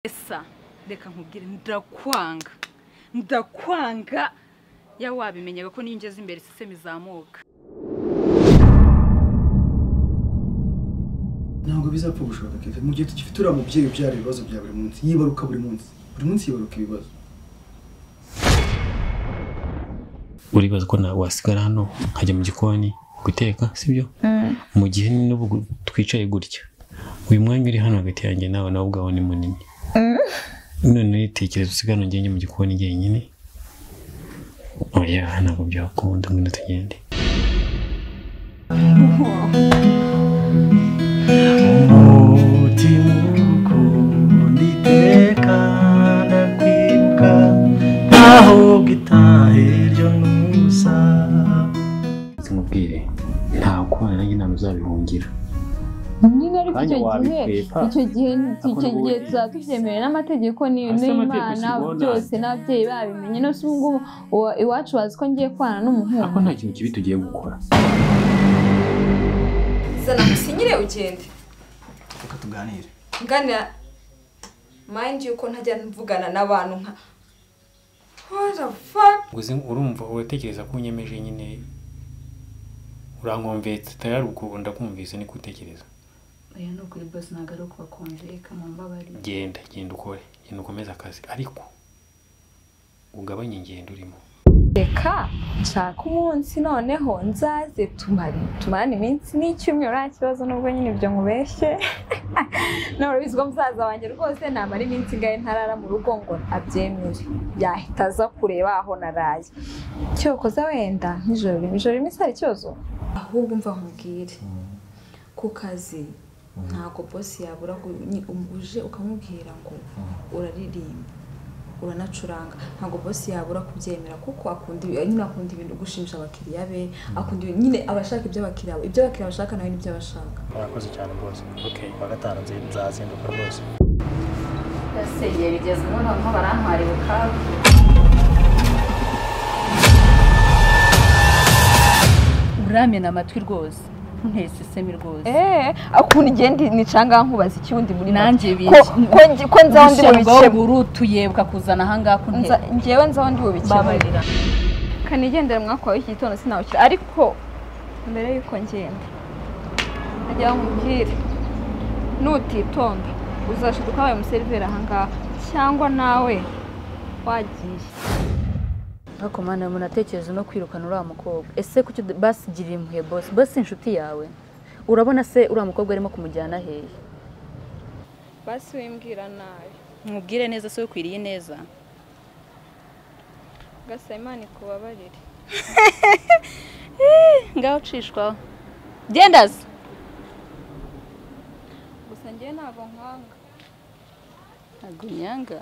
Esa reka nkubwire ndakwanga ya wabimenyaga ko ninjeze imbere siseme izamuka. Ntabwo bizapfa gushoboka Kevin mu gihe tukifite ura mubyeyi ubyara ibibazo bya buri munsi yibaruka buri munsi yibaruka ibibazo. Uribaza ko na wasigara hano nkajya mu gikoni guteka sibyo mu gihe n'ubu twicaye gutya uyu mwanya uri hano hagati yanjye nawe nawe ubwaho ni munini none nitekereza usigana njye mu gikoni njyenyine oya ntabwo byakunda ngo tugende Zimubwire nta kwana nanjye nta uzabihungira nyine ariko icyo gihe tuzatubyemera n'amategeko n'Imana byose n'ababyeyi babimenye no sungu iwacu bazi ko ngiye kwana n'umuhungu ako nta kintu kibi tugiye gukora zana musinyire ugende reka tuganire nganira mind yuko ntajya mvugana n'abantu nka what the fuck guze urumva utekereza ko unyemeje nyine urankomvetse tayari ukunda kumvise ni kutekereza oya no kuri boss nagaruka bakonjeka mu mbabari genda ukore genda ukomeza akazi ariko ugabanye ingendo urimo reka nshaka umunsi noneho nzaze tumarane iminsi n'icyumweru nta kibazo nubwo nyine ibyo nkubeshye none bizwa musaza wanjye rwose namara iminsi ngaye ntarara mu rugo ngo abyemere yahita aza kureba aho naraye cyokoza wenda nijoro rimwe sari cyozo ahubwo mva nkubwire ku kazi ntago boss yabura uje ukamubwira ngo uraririmba uranacuranga ntago boss yabura kubyemera kuko akunda ibintu gushimisha abakiriya be akunda nyine abashaka ibyo abakiriya bashaka nawe nibyo abashaka arakoze cyane boss okay bagatana nzazinduka boss yaseye bigeze nko barantwari bukavu uramye namatwi rwose ntese semi rwose akunda igende nicanga nkubaza ikibundi muri nanjye ko nzaho ndi bubice burutuyebwa kuzana hanga ko ngewe nzaho ndi bubice babarira kanigendera mwakwa w'iki gitondo sinawukira ariko mbere yuko ngenda najya nkubwire nutitonda uzashiduka wabaye umuseriveri ahangaha cyangwa nawe wagiye Ako mana munatekereza no kwirukana uriya mukobwa ese kuki basigiriye impuye boss inshuti yawe urabona se uriya mukobwa arimo kumujyana hehe basi wimbwira nawe mubwire neza se ukwiriye neza gasa Imana ikubabarire ngaho cishwa gendaza gusa ngiye ntago nkwanga ntago nyanga